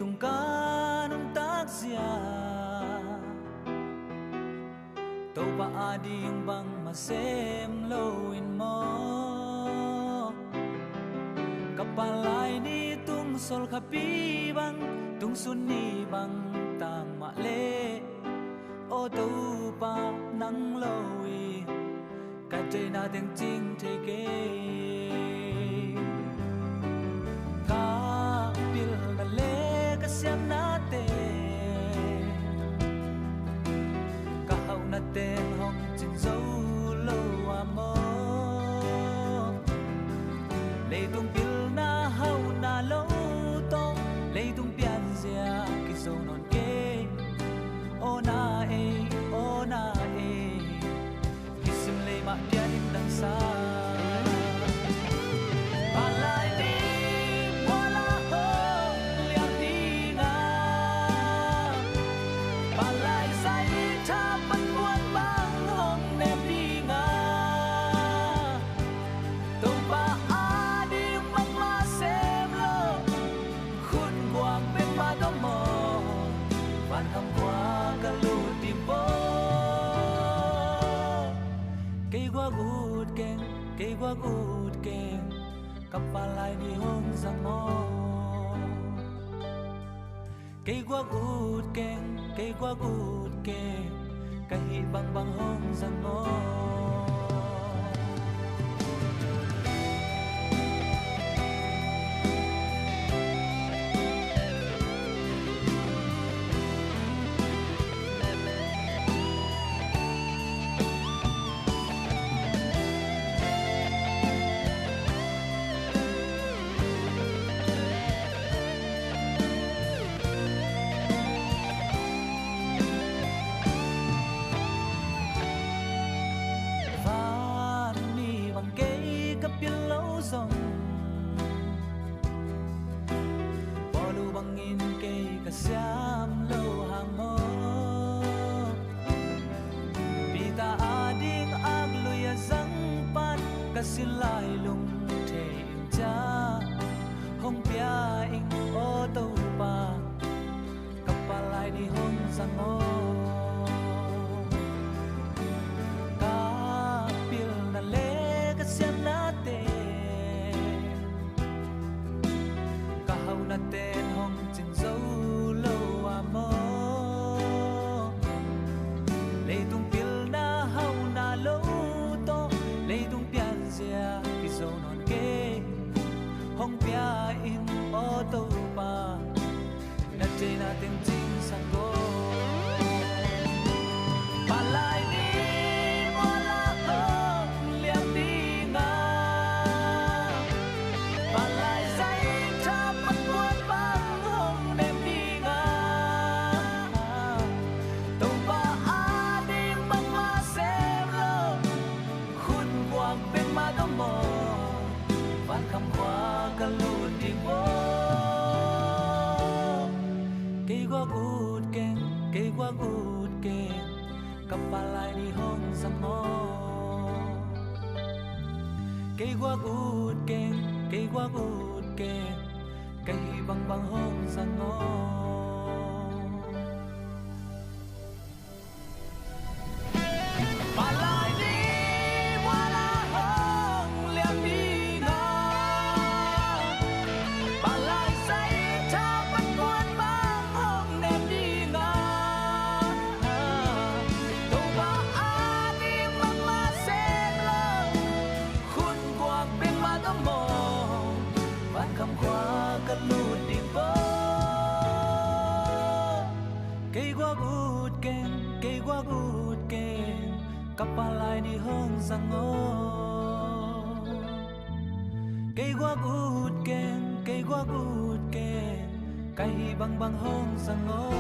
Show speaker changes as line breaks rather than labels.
tung ca nung tác zia tàu ba ding bang mà xem lâu in mo kapalai ni tung sol khapi bang tung sun ni bang tang ma le ô tàu ba nắng lâu i cả trời na tiếng chinh thế kê ka pil na le ka siam na te ka hau na ten hong chin dấu lâu amo lei tung pil na hau na lâu to lei tung pian zia ki zo non ke o na e kisim lei ma pian in dang sa cây qua gút keng cặp ba lại đi hôn sang mò cây qua gút keng cây hít băng băng hôn sang mò bangin kay kasyam lâu hàng mo pita ading ang luya zang pan kasilay lung the cha hong pia ing o tàu pa kapalay di hong sang mo ka pil na le kasyam na te ka hau na te chin dấu lâu amo lei tung pil na hau na lâu to lei tung pian zia ki zo non ke hong pia in o tàu pa na te na tiếng chinh sang go palai ni mola o liam đi nga palai sai cha pat buat ba van khăm hoa cả lụt đi vô cây qua gút keng cặp ba lại đi hôn sang mò cây qua gút keng cây băng băng hôn sang mò cây qua gút keng cặp ba lại đi hôn sang ngô cây qua gút keng cây băng băng hôn sang ngô